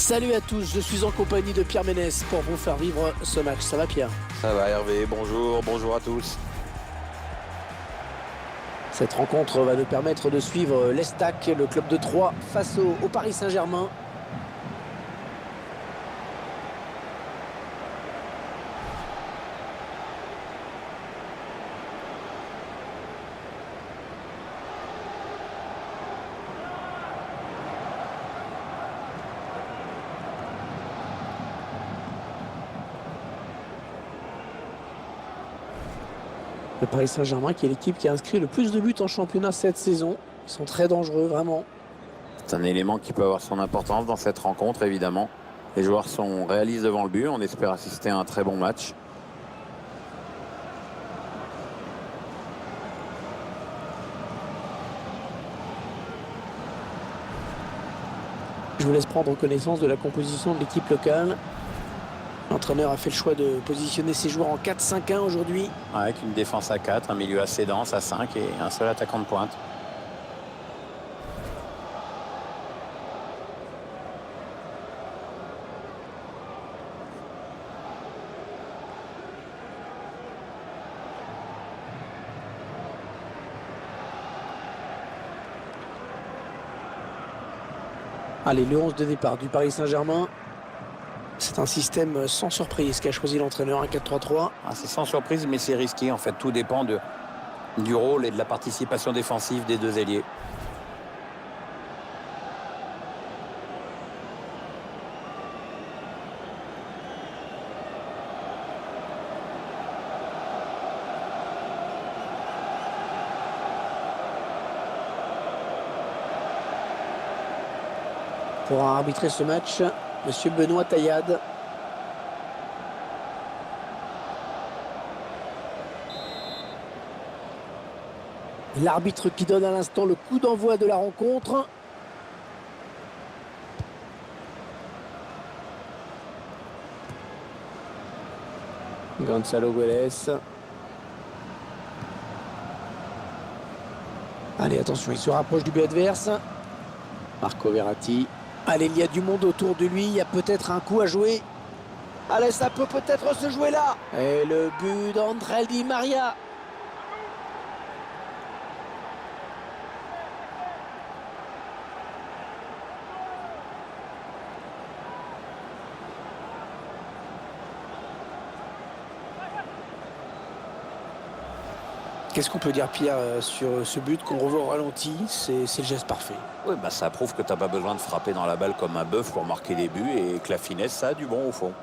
Salut à tous, je suis en compagnie de Pierre Ménès pour vous faire vivre ce match. Ça va Pierre? Ça va Hervé, bonjour à tous. Cette rencontre va nous permettre de suivre l'Estac, le club de Troyes, face au Paris Saint-Germain. Le Paris Saint-Germain qui est l'équipe qui a inscrit le plus de buts en championnat cette saison. Ils sont très dangereux, vraiment. C'est un élément qui peut avoir son importance dans cette rencontre, évidemment. Les joueurs sont réalistes devant le but, on espère assister à un très bon match. Je vous laisse prendre connaissance de la composition de l'équipe locale. L'entraîneur a fait le choix de positionner ses joueurs en 4-5-1 aujourd'hui. Avec une défense à 4, un milieu assez dense à 5 et un seul attaquant de pointe. Allez, le 11 de départ du Paris Saint-Germain. C'est un système sans surprise qu'a choisi l'entraîneur, un 4-3-3. C'est sans surprise, mais c'est risqué. En fait, tout dépend du rôle et de la participation défensive des deux ailiers. Pour arbitrer ce match, Monsieur Benoît Taillade. L'arbitre qui donne à l'instant le coup d'envoi de la rencontre. Gonzalo Guedes. Allez, attention, il se rapproche du but adverse. Marco Verratti. Allez, il y a du monde autour de lui. Il y a peut-être un coup à jouer. Allez, ça peut peut-être se jouer là. Et le but d'André Di Maria. Qu'est-ce qu'on peut dire, Pierre, sur ce but qu'on revoit au ralenti? C'est le geste parfait. Oui, ça prouve que tu n'as pas besoin de frapper dans la balle comme un bœuf pour marquer des buts et que la finesse, ça a du bon au fond.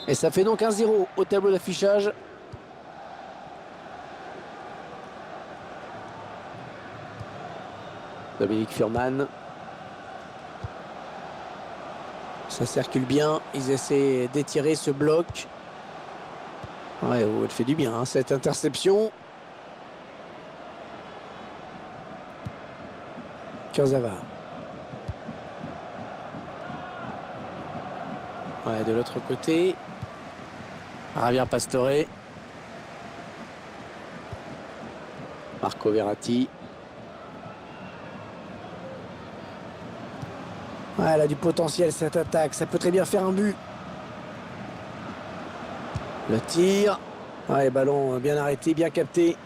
Et ça fait donc 1-0 au tableau d'affichage. Dominique Furman. Ça circule bien. Ils essaient d'étirer ce bloc. Ouais, oh, elle fait du bien, hein, cette interception. Kurzawa. Ouais, de l'autre côté. Javier Pastore. Marco Verratti. Ouais, elle a du potentiel cette attaque. Ça peut très bien faire un but. Le tir. Ouais, ballon bien arrêté, bien capté.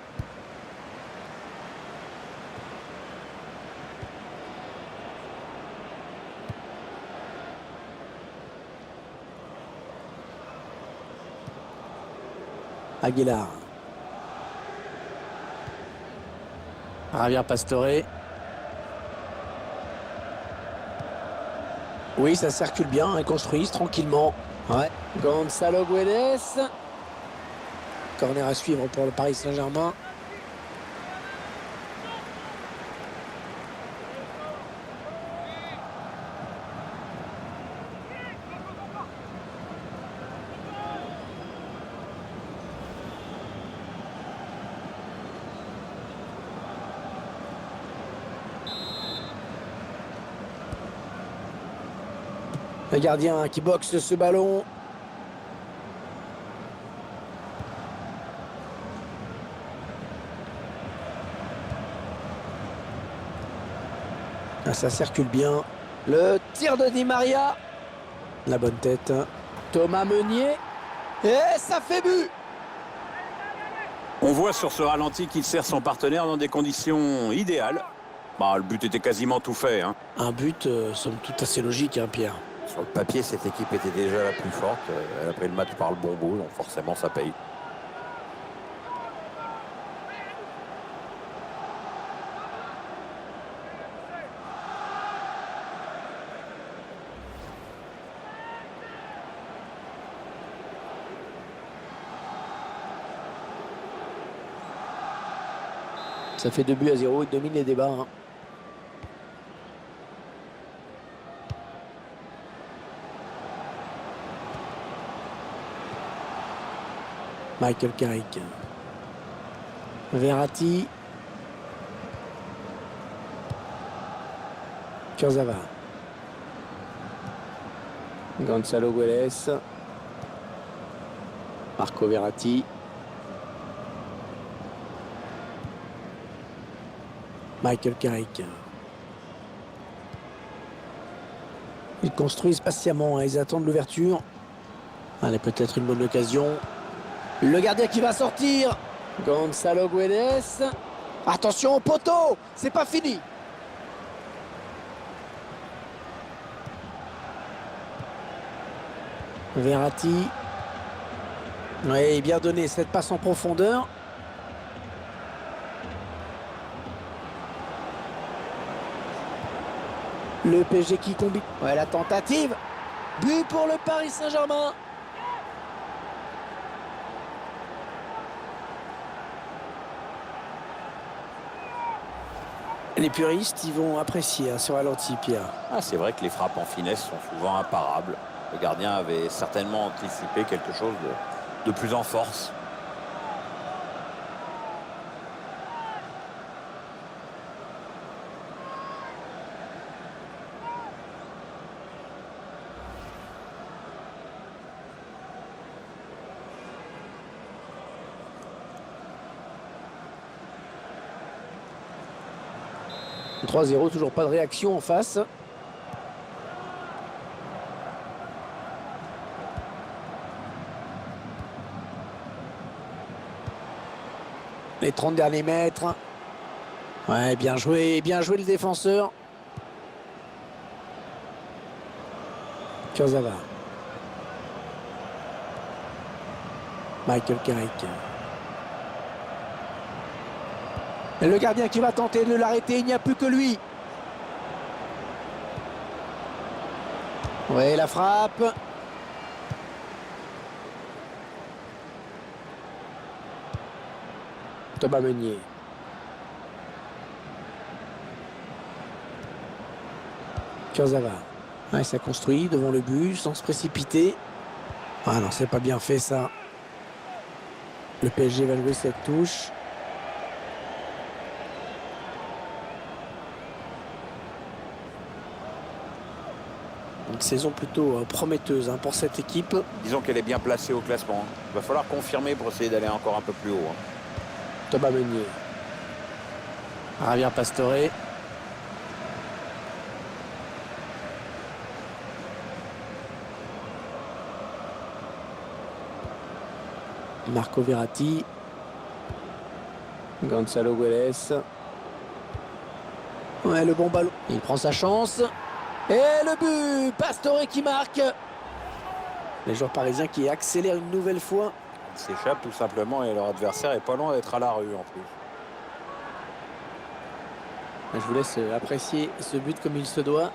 Aguilar. Javier Pastore. Oui, ça circule bien, ils construisent tranquillement. Ouais. Gonzalo Guedes. Corner à suivre pour le Paris Saint-Germain. Le gardien qui boxe ce ballon. Ah, ça circule bien. Le tir de Di Maria. La bonne tête. Thomas Meunier. Et ça fait but. On voit sur ce ralenti qu'il sert son partenaire dans des conditions idéales. Bah, le but était quasiment tout fait, hein. Un but, somme toute assez logique, hein, Pierre. Sur le papier, cette équipe était déjà la plus forte. Elle a pris le match par le bon bout, donc forcément ça paye. Ça fait 2-0, il domine les débats, hein. Michael Carrick. Verratti. Kurzawa. Gonzalo Guedes. Marco Verratti. Michael Carrick. Ils construisent patiemment, hein, ils attendent l'ouverture. Allez, peut-être une bonne occasion. Le gardien qui va sortir. Gonzalo Guedes. Attention au poteau, c'est pas fini. Verratti. Oui, bien donné cette passe en profondeur. Le PSG qui combine. Ouais, la tentative. But pour le Paris Saint-Germain. Les puristes, ils vont apprécier hein, ce ralenti, Pierre. Ah, c'est vrai que les frappes en finesse sont souvent imparables. Le gardien avait certainement anticipé quelque chose de plus en force. « 3-0, toujours pas de réaction en face. Les 30 derniers mètres. Ouais, bien joué le défenseur. Kurzawa. Michael Carrick. Et le gardien qui va tenter de l'arrêter, il n'y a plus que lui. Ouais, la frappe. Thomas Meunier. Kurzawa. Ouais, ça construit devant le but sans se précipiter. Ah non, c'est pas bien fait ça. Le PSG va jouer cette touche. Une saison plutôt prometteuse hein, pour cette équipe. Disons qu'elle est bien placée au classement. Il va falloir confirmer pour essayer d'aller encore un peu plus haut. Thomas Meunier. Javier Pastore. Marco Verratti. Gonzalo Guedes. Ouais, le bon ballon. Il prend sa chance. Et le but, Pastore qui marque. Les joueurs parisiens qui accélèrent une nouvelle fois. Ils s'échappent tout simplement et leur adversaire est pas loin d'être à la rue en plus. Je vous laisse apprécier ce but comme il se doit.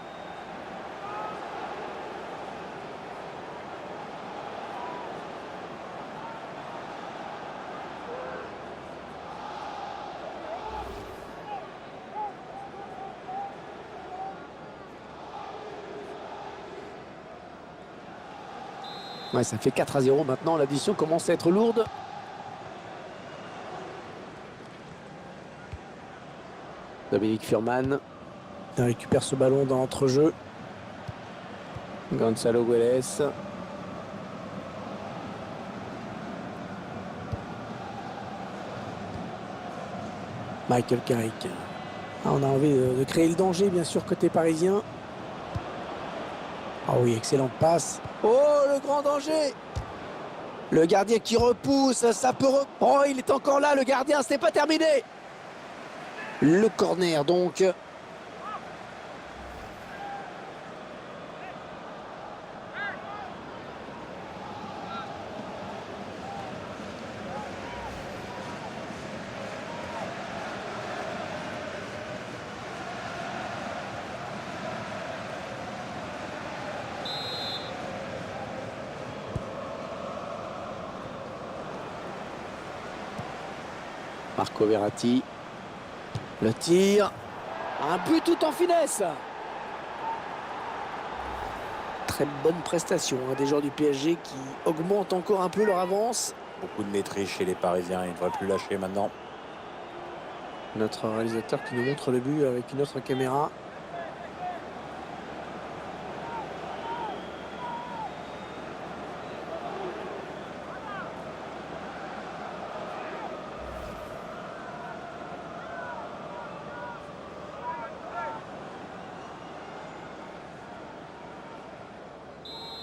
Ouais, ça fait 4-0 maintenant. L'addition commence à être lourde. Dominique Furman récupère ce ballon dans l'entrejeu. Gonzalo Guedes. Michael Carrick. Ah, on a envie de créer le danger, bien sûr, côté parisien. Ah oui, excellente passe. Oh, le grand danger! Le gardien qui repousse, ça peut... Oh, il est encore là, le gardien, c'est pas terminé! Le corner, donc. Marco Verratti. Le tir. Un but tout en finesse. Très bonne prestation des joueurs du PSG qui augmentent encore un peu leur avance. Beaucoup de maîtrise chez les Parisiens, ils ne devraient plus lâcher maintenant. Notre réalisateur qui nous montre le but avec une autre caméra.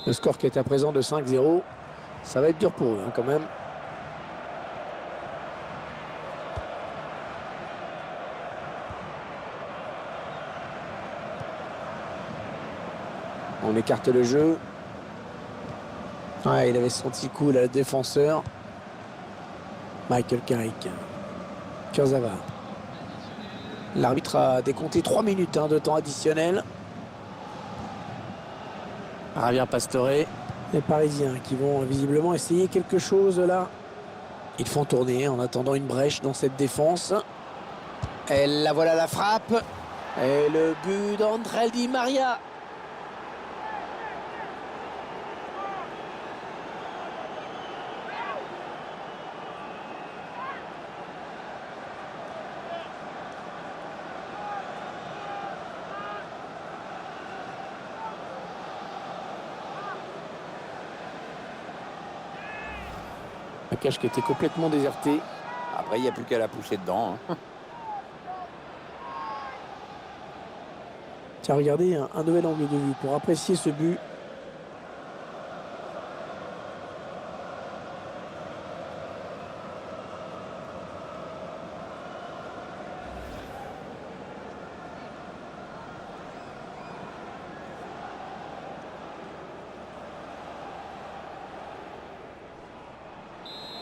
Le score qui est à présent de 5-0. Ça va être dur pour eux quand même. On écarte le jeu. Ouais, il avait senti le coup là, le défenseur. Michael Carrick. Kurzawa. L'arbitre a décompté 3 minutes de temps additionnel. Javier Pastore. Les Parisiens qui vont visiblement essayer quelque chose là. Ils font tourner en attendant une brèche dans cette défense. Et la voilà la frappe. Et le but d'André Di Maria. La cage qui était complètement désertée. Après, il n'y a plus qu'à la pousser dedans. Tiens, regardez, un nouvel angle de vue pour apprécier ce but.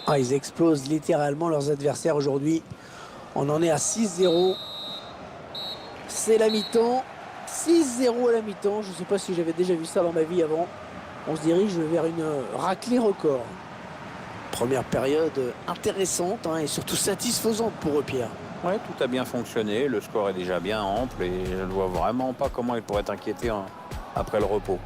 Ah, ils explosent littéralement leurs adversaires aujourd'hui. On en est à 6-0. C'est la mi-temps. 6-0 à la mi-temps. Je ne sais pas si j'avais déjà vu ça dans ma vie avant. On se dirige vers une raclée record. Première période intéressante et surtout satisfaisante pour eux, Pierre. Ouais, tout a bien fonctionné. Le score est déjà bien ample et je ne vois vraiment pas comment ils pourraient t'inquiéter après le repos.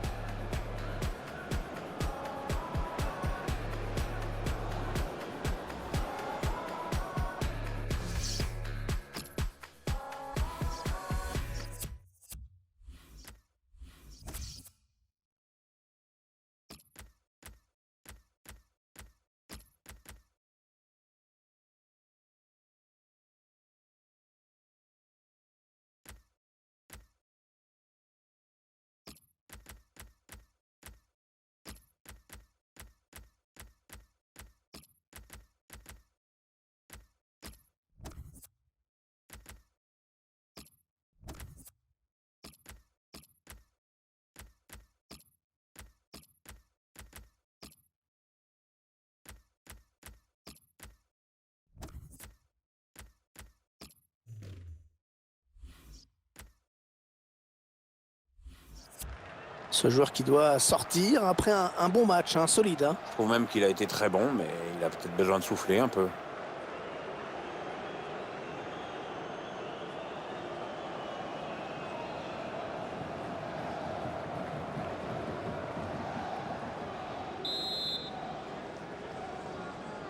Ce joueur qui doit sortir après un bon match, solide. Je trouve même qu'il a été très bon, mais il a peut-être besoin de souffler un peu.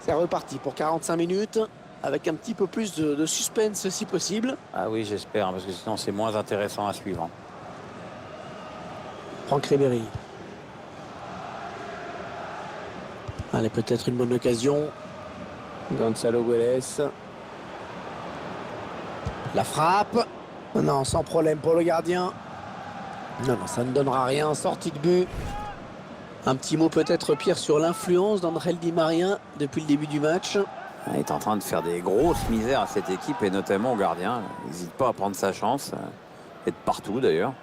C'est reparti pour 45 minutes avec un petit peu plus de suspense si possible. Ah oui, j'espère, parce que sinon c'est moins intéressant à suivre. Franck Ribéry. Allez, peut-être une bonne occasion. Gonzalo Guedes. La frappe. Non, sans problème pour le gardien. Non, ça ne donnera rien. Sortie de but. Un petit mot peut-être, Pierre, sur l'influence d'André Di Maria depuis le début du match. Il est en train de faire des grosses misères à cette équipe et notamment au gardien. Il n'hésite pas à prendre sa chance. Et de partout d'ailleurs.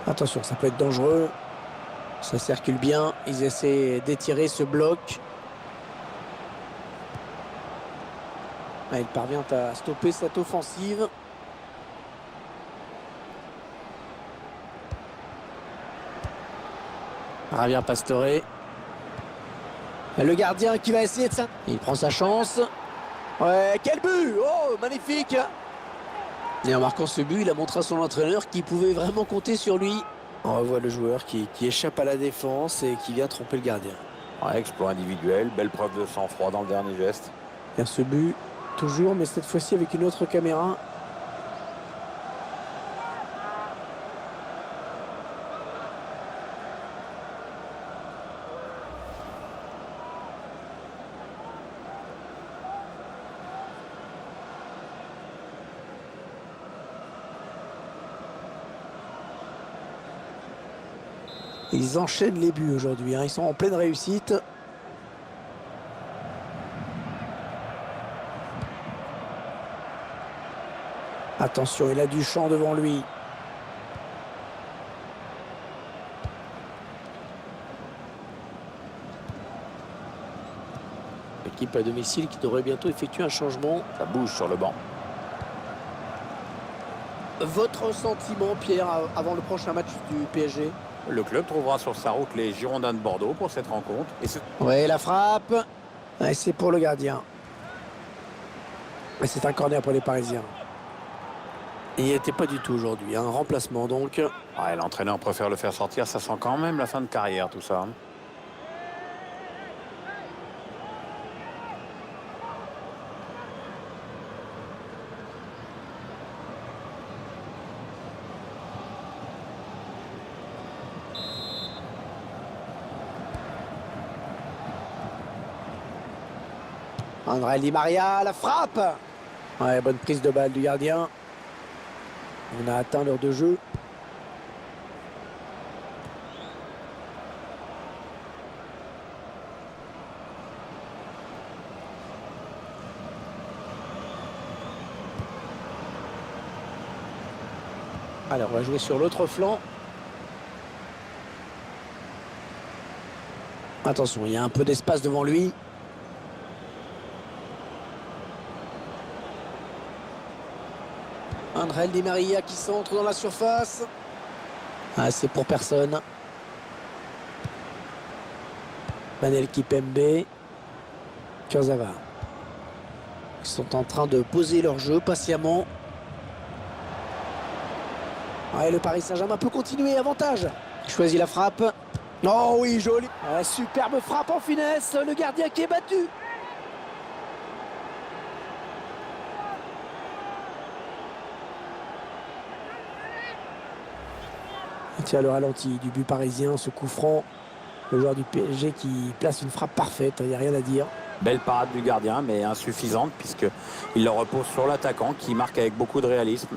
Attention, ça peut être dangereux. Ça circule bien. Ils essaient d'étirer ce bloc. Il parvient à stopper cette offensive. Javier Pastore. Le gardien qui va essayer de ça. Il prend sa chance. Ouais, quel but! Oh, magnifique! Et en marquant ce but, il a montré à son entraîneur qu'il pouvait vraiment compter sur lui. On revoit le joueur qui échappe à la défense et qui vient tromper le gardien. Ouais, exploit individuel, belle preuve de sang-froid dans le dernier geste. Il y a ce but, toujours, mais cette fois-ci avec une autre caméra. Ils enchaînent les buts aujourd'hui, hein. Ils sont en pleine réussite. Attention, il a du champ devant lui. L'équipe à domicile qui devrait bientôt effectuer un changement. Ça bouge sur le banc. Votre sentiment, Pierre, avant le prochain match du PSG? Le club trouvera sur sa route les Girondins de Bordeaux pour cette rencontre. Oui, la frappe. Et c'est pour le gardien. Et c'est un corner pour les Parisiens. Il n'y était pas du tout aujourd'hui. Un remplacement donc. Ouais, l'entraîneur préfère le faire sortir. Ça sent quand même la fin de carrière tout ça. André Di Maria, la frappe. Ouais, bonne prise de balle du gardien. On a atteint l'heure de jeu. Alors, on va jouer sur l'autre flanc. Attention, il y a un peu d'espace devant lui. André Di Maria qui centre dans la surface. Ah, c'est pour personne. Manel Kipembe. Kurzawa. Ils sont en train de poser leur jeu patiemment. Ouais, le Paris Saint-Germain peut continuer, avantage. Il choisit la frappe. Oh oui, joli. Superbe frappe en finesse. Le gardien qui est battu. Tiens, le ralenti du but parisien, ce coup franc. Le joueur du PSG qui place une frappe parfaite, il n'y a rien à dire. Belle parade du gardien, mais insuffisante puisqu'il le repose sur l'attaquant qui marque avec beaucoup de réalisme.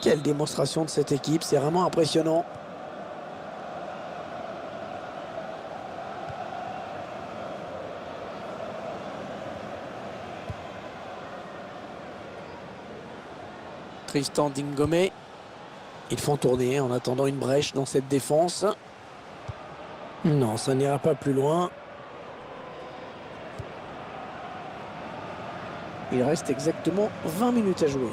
Quelle démonstration de cette équipe, c'est vraiment impressionnant. Tristan Dingomé. Ils font tourner en attendant une brèche dans cette défense. Non, ça n'ira pas plus loin. Il reste exactement 20 minutes à jouer.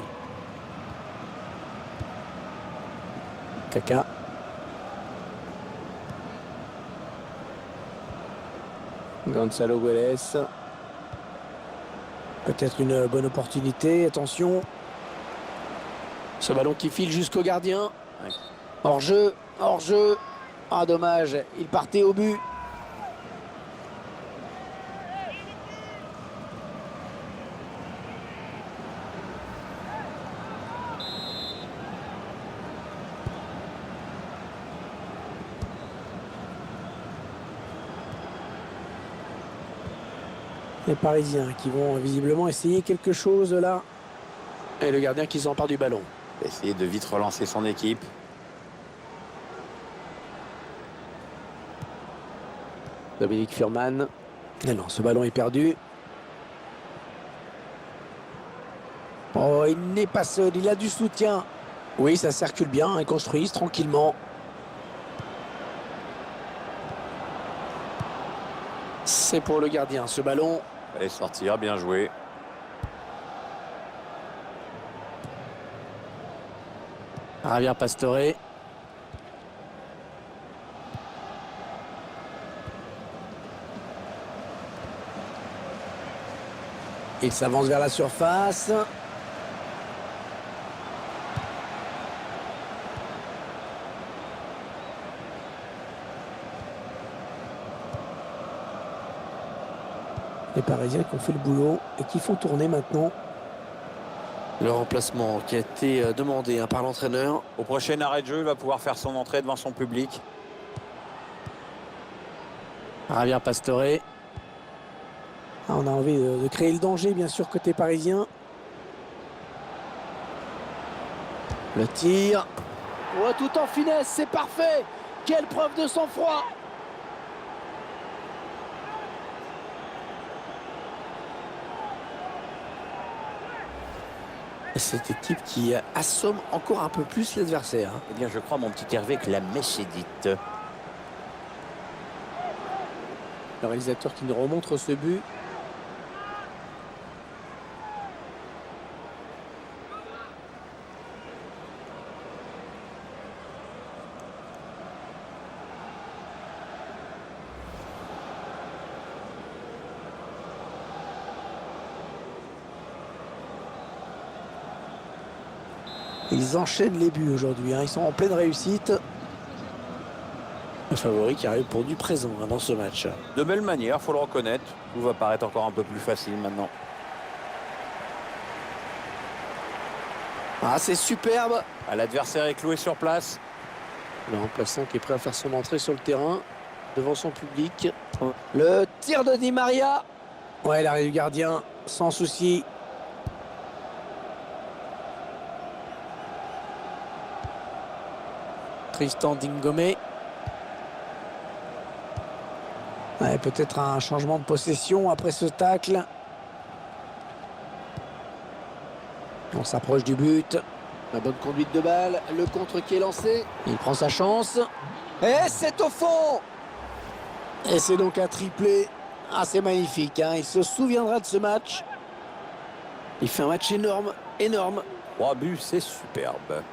Kaka. Gonzalo Guedes. Peut-être une bonne opportunité. Attention. Ce ballon qui file jusqu'au gardien. Ouais. Hors-jeu. Hors-jeu. Ah, dommage. Il partait au but. Les Parisiens qui vont visiblement essayer quelque chose là. Et le gardien qui s'empare du ballon. Essayer de vite relancer son équipe. Dominique Furman. Et non, ce ballon est perdu. Oh, il n'est pas seul, il a du soutien. Oui, ça circule bien, ils construisent tranquillement. C'est pour le gardien, ce ballon. Allez sortir, bien joué. Javier Pastore. Il s'avance vers la surface. Les Parisiens qui ont fait le boulot et qui font tourner maintenant. Le remplacement qui a été demandé par l'entraîneur. Au prochain arrêt de jeu, il va pouvoir faire son entrée devant son public. Javier Pastore. Ah, on a envie de créer le danger, bien sûr, côté parisien. Le tir. Oh, tout en finesse, c'est parfait. Quelle preuve de sang-froid. Cette équipe qui assomme encore un peu plus l'adversaire. Eh bien, je crois, mon petit Hervé, que la messe est dite. Le réalisateur qui nous remontre ce but. Ils enchaînent les buts aujourd'hui, hein. Ils sont en pleine réussite. Le favori qui arrive pour du présent dans ce match. De belle manière, faut le reconnaître. Tout va paraître encore un peu plus facile maintenant. Ah, c'est superbe. Ah, l'adversaire est cloué sur place. Le remplaçant qui est prêt à faire son entrée sur le terrain devant son public. Le tir de Di Maria. Ouais, l'arrêt du gardien, sans souci. Tristan Dingomé. Ouais, peut-être un changement de possession après ce tacle. On s'approche du but. La bonne conduite de balle. Le contre qui est lancé. Il prend sa chance. Et c'est au fond. Et c'est donc un triplé. Ah, c'est magnifique, hein. Il se souviendra de ce match. Il fait un match énorme, énorme. 3 buts, c'est superbe.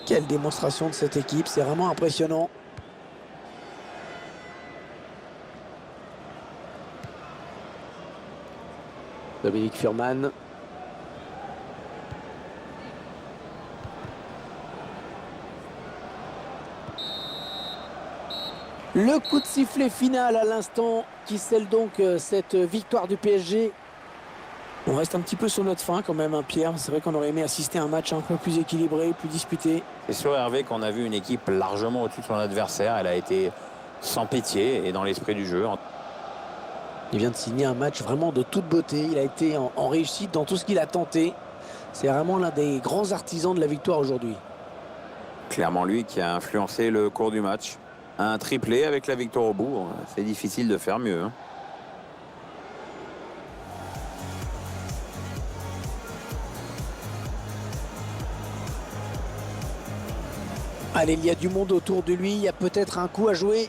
Quelle démonstration de cette équipe, c'est vraiment impressionnant. Dominique Furman. Le coup de sifflet final à l'instant qui scelle donc cette victoire du PSG. On reste un petit peu sur notre fin quand même, hein, Pierre. C'est vrai qu'on aurait aimé assister à un match un peu plus équilibré, plus disputé. C'est sûr, Hervé, qu'on a vu une équipe largement au-dessus de son adversaire. Elle a été sans pitié et dans l'esprit du jeu. Il vient de signer un match vraiment de toute beauté. Il a été en réussite dans tout ce qu'il a tenté. C'est vraiment l'un des grands artisans de la victoire aujourd'hui. Clairement lui qui a influencé le cours du match. un triplé avec la victoire au bout. C'est difficile de faire mieux, hein. Allez, il y a du monde autour de lui, il y a peut-être un coup à jouer.